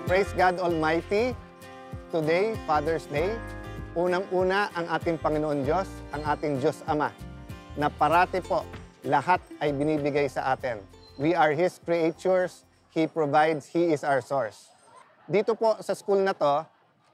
Praise God Almighty. Today, Father's Day. Unang-una ang ating Panginoon Diyos, ang ating Diyos Ama, na parati po lahat ay binibigay sa atin. We are His creatures. He provides. He is our source. Dito po sa school na to,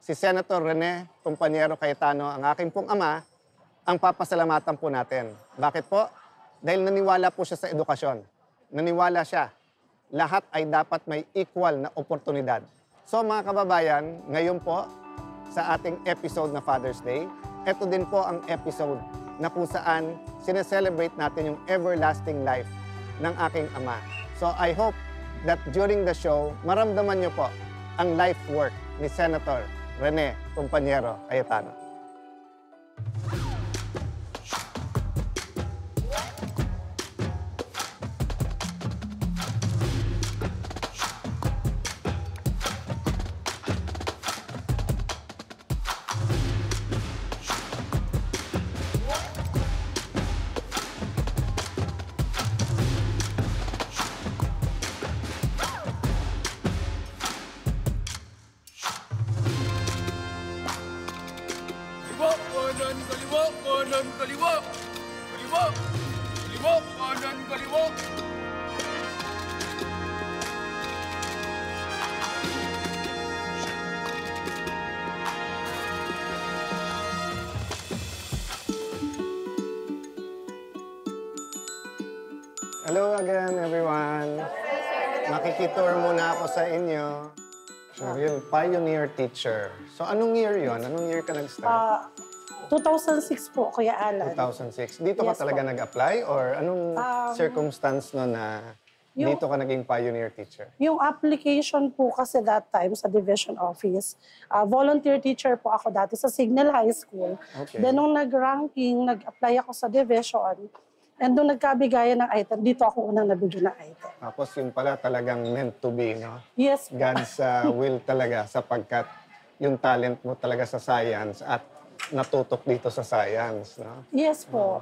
si Senator Rene Compañero Cayetano, ang aking pong ama, ang papasalamatan po natin. Bakit po? Dahil naniwala po siya sa edukasyon. Naniwala siya. Lahat ay dapat may equal na oportunidad. So mga kababayan, ngayon po sa ating episode na Father's Day, ito din po ang episode na kung saan sineselebrate natin yung everlasting life ng aking ama. So I hope that during the show, maramdaman nyo po ang life work ni Senator Rene Compañero Cayetano. Hello again, everyone. Makikitour muna ako sa inyo. So, yun, pioneer teacher. So, anong year yun? Anong year ka nag-start? 2006 po, Kuya Alan. 2006. Dito ka talaga nag-apply? Or anong circumstance no na dito ka naging pioneer teacher? Yung application po kasi that time sa division office, volunteer teacher po ako dati sa Signal High School. Okay. Then nung nag-ranking, nag-apply ako sa division. And nung nagkabigayan ng item, dito ako unang nabigyan ng item. Tapos yung pala talagang meant to be, no? Yes po. God's will talaga sapagkat yung talent mo talaga sa science at natutok dito sa science, no? Yes po.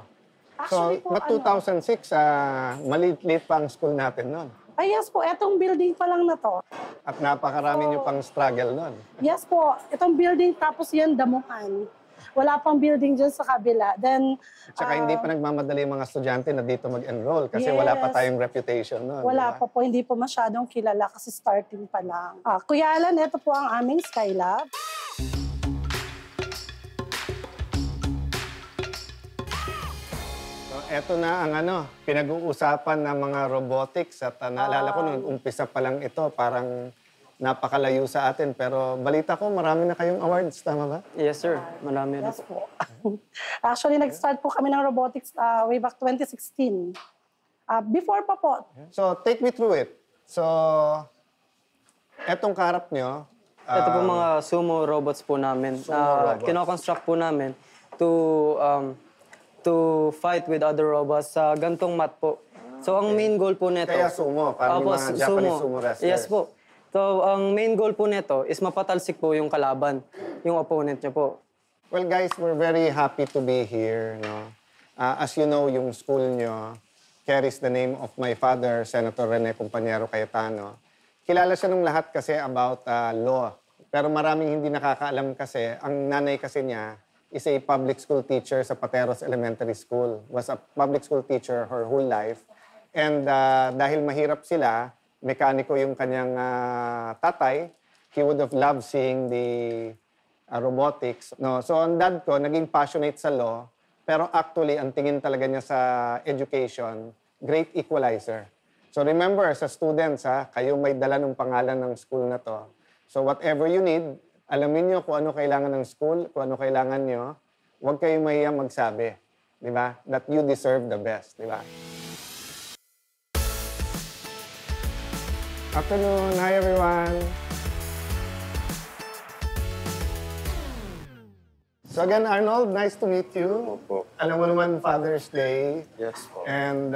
Actually So, po, 2006, maliit-liit pa ang school natin noon. yes po, etong building pa lang na to. At napakarami nyo pang struggle noon. Yes po, itong building tapos yan damuhan. Wala pang building dyan sa kabila. Then, Tsaka hindi pa nagmamadali yung mga estudyante na dito mag-enroll kasi wala pa tayong reputation noon. Wala diba? pa po, hindi po masyadong kilala kasi starting pa lang. Kuya Alan, ito po ang aming Skylab. So, eto na ang pinag-uusapan ng mga robotics at naalala ko nung umpisa pa lang ito, parang napakalayo sa atin. Pero balita ko, marami na kayong awards, tama ba? Yes, sir. Marami na Yes po. Actually, nag-start po kami ng robotics way back 2016. Before pa po. So, take me through it. So, etong kaharap nyo, Ito po mga sumo robots po namin. robots. Kino-construct po namin to fight with other robots sa gantong mat po. So, ang main goal po nito... kaya sumo, parang Opo, mga Japanese sumo wrestlers. Yes po. So, ang main goal po nito is mapatalsik po yung kalaban, yung opponent niya po. Well, guys, we're very happy to be here. No? As you know, yung school nyo carries the name of my father, Senator Rene Compañero Cayetano. Kilala siya nung lahat kasi about law. Pero maraming hindi nakakaalam kasi, ang nanay kasi niya is a public school teacher sa Pateros Elementary School. Was a public school teacher her whole life. And dahil mahirap sila, mekaniko yung kanyang tatay, he would have loved seeing the robotics. No? So ang dad ko, naging passionate sa law, pero actually, ang tingin talaga niya sa education, great equalizer. So remember, sa students, kayo may dala ng pangalan ng school na to. So whatever you need, alamin nyo kung ano kailangan ng school, kung ano kailangan nyo, huwag kayong mahiyang magsabi. Di ba? That you deserve the best. Di ba? Afternoon. Hi, everyone. So again, Arnold, nice to meet you. Opo. Alam mo naman, Father's Day. Yes po. And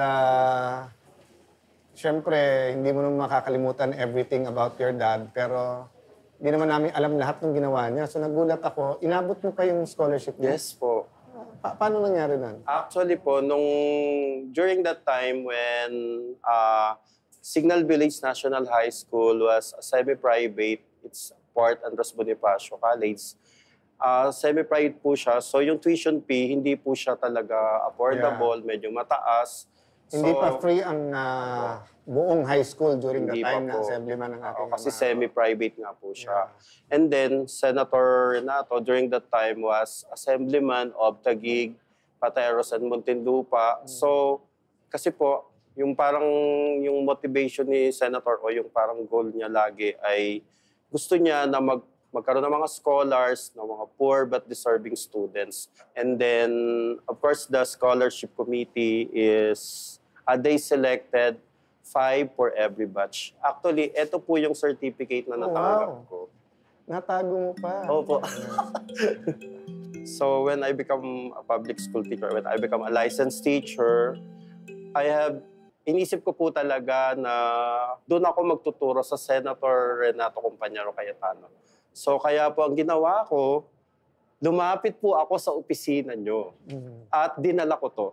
syempre, hindi mo naman makakalimutan everything about your dad. Pero hindi naman namin alam lahat ng ginawa niya. So nagulat ako, inabot mo pa yung scholarship niya? Yes po. Paano nangyari nun? Actually po, during that time when Signal Village National High School was a semi-private It's Port Andres Bonifacio College. Semi-private po siya. So yung tuition fee, hindi po siya talaga affordable, medyo mataas. Hindi So, pa free ang buong high school during the Hindi pa time na po. assemblyman ng ating kasi mga- semi-private nga po siya. And then, Senator Renato, during that time, was assemblyman of Taguig, Pateros, and Muntinlupa. So, kasi po, yung parang yung motivation ni Senator o yung parang goal niya lagi ay gusto niya na magkaroon ng mga scholars, ng mga poor but deserving students. And then, of course, the scholarship committee is, they selected 5 for every batch. Actually, ito po yung certificate na natanggap ko. Natago mo pa. Opo. So, when I become a public school teacher, when I become a licensed teacher, inisip ko po talaga na doon ako magtuturo sa Senator Renato Compañero Cayetano. So, kaya po ang ginawa ko, lumapit po ako sa opisina nyo at dinala ko to.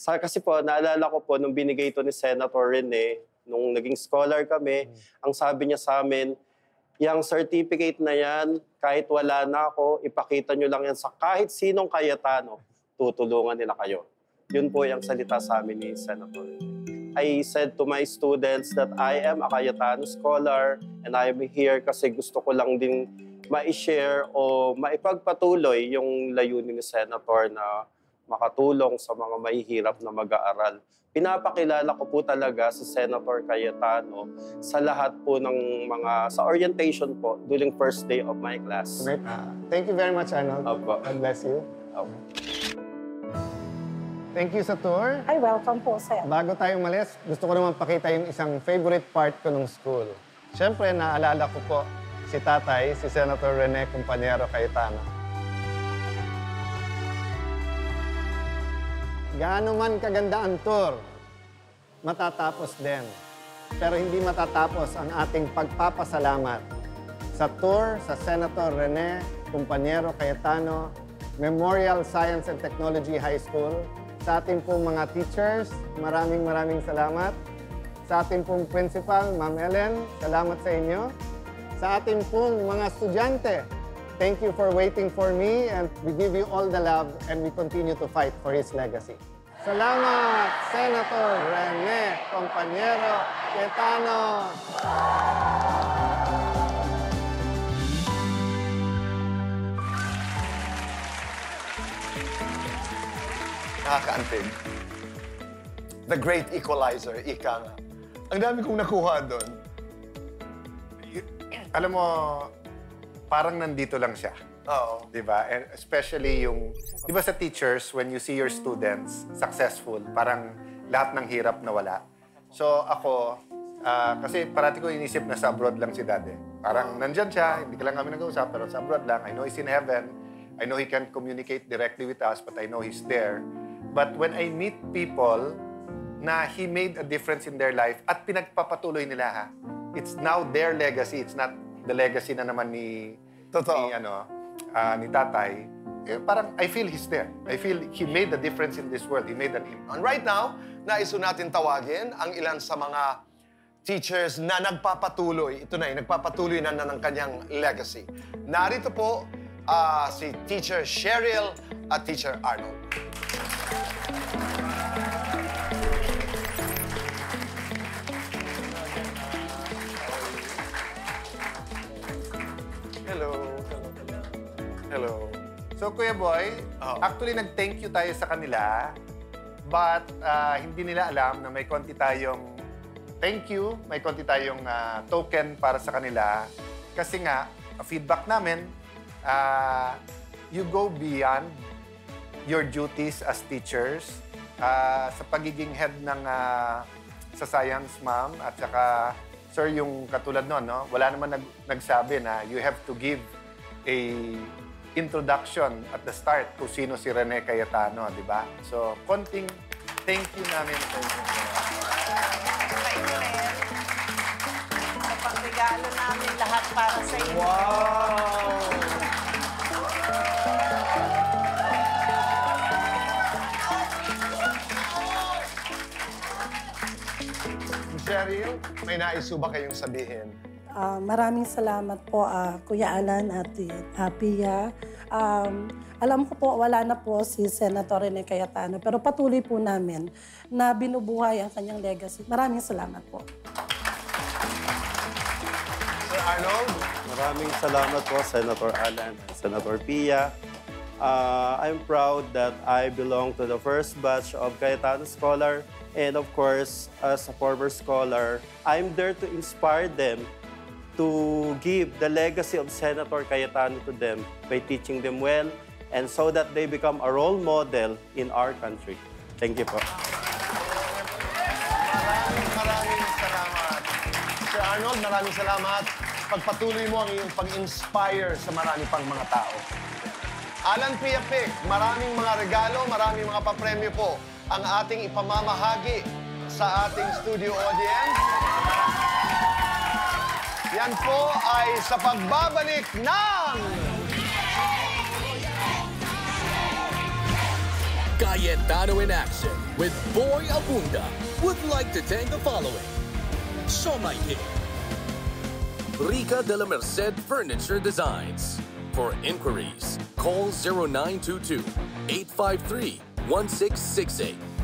Kasi po, naalala ko po, nung binigay to ni Senator Rene, nung naging scholar kami, ang sabi niya sa amin, yung certificate na yan, kahit wala na ako, ipakita nyo lang yan sa kahit sinong Cayetano, tutulungan nila kayo. Yun po yung salita sa amin ni Senator Rene. I said to my students that I am a Cayetano scholar and I am here kasi gusto ko lang din ma-share o maipagpatuloy yung layunin ni Senator na makatulong sa mga mahihirap na mag-aaral. Pinapakilala ko po talaga si Senator Cayetano sa lahat po ng sa orientation po during first day of my class. Great. Thank you very much, Arnold. Opo. God bless you. Opo. Thank you sa tour. Ay, welcome po, sir. Bago tayo umalis, gusto ko naman pakita yung isang favorite part ko ng school. Siyempre, naalala ko po si tatay, si Senator Rene Compañero Cayetano. Gaano man kaganda ang tour, matatapos din. Pero hindi matatapos ang ating pagpapasalamat sa tour sa Senator Rene Compañero Cayetano Memorial Science and Technology High School. Sa ating pong mga teachers, maraming salamat. Sa ating pong principal, Ma'am Ellen, salamat sa inyo. Sa ating pong mga estudyante, thank you for waiting for me and we give you all the love and we continue to fight for his legacy. Salamat, Senator Rene Compañero Cayetano. Nakakaantig. The great equalizer, ika nga. Ang dami kong nakuha doon. Alam mo, parang nandito lang siya. Oo. Di ba? And especially yung, di ba sa teachers, when you see your students successful, parang lahat ng hirap nawala. So ako, kasi parati ko inisip na sa abroad lang si Daddy. Parang nandyan siya, hindi ka lang kami nag-uusap, pero sa abroad lang. I know he's in heaven. I know he can communicate directly with us, but I know he's there. But when I meet people na he made a difference in their life at pinagpapatuloy nila, ha? It's now their legacy. It's not the legacy na naman ni Totoo. ni tatay. Eh, parang I feel he's there. I feel he made a difference in this world. He made an impact. And right now, nais ko natin tawagin ang ilan sa mga teachers na nagpapatuloy. Ito na, nagpapatuloy na ng kanyang legacy. Narito po si Teacher Cheryl at Teacher Arnold. Hello. Hello. So, Kuya Boy, actually nag-thank you tayo sa kanila, but hindi nila alam na may konti tayong thank you, may konti tayong token para sa kanila. Kasi nga, feedback namin, you go beyond your duties as teachers sa pagiging head ng sa science, ma'am, at saka sir, yung katulad nun, no? Wala naman nagsabi na you have to give a introduction at the start kung sino si Rene Cayetano, di ba? So, konting thank you namin sa inyo. Sa inyo rin. Sa pagregalo namin lahat para sa inyo. Cheryl, may nais ba kayong sabihin Maraming salamat po, Kuya Alan at Pia. Alam ko po, wala na po si Senator Rene Cayetano, pero patuloy po namin na binubuhay ang kanyang legacy. Maraming salamat po. Sir Arnold? Maraming salamat po, Senator Alan and Senator Pia. I'm proud that I belong to the first batch of Cayetano Scholar. And of course, as a former scholar, I'm there to inspire them to give the legacy of Senator Cayetano to them by teaching them well and so that they become a role model in our country. Thank you po. Maraming salamat. Sir Arnold, maraming salamat. Pagpatuloy mo ang iyong pag-inspire sa marami pang mga tao. Alan Pia Pic, maraming mga regalo, maraming mga papremyo po ang ating ipamamahagi sa ating studio audience. Yan po ay sa pagbabalik ng... Cayetano in Action with Boy Abunda would like to thank the following. Shomai King, Rica de la Merced Furniture Designs. For inquiries, call 0922-853-1668.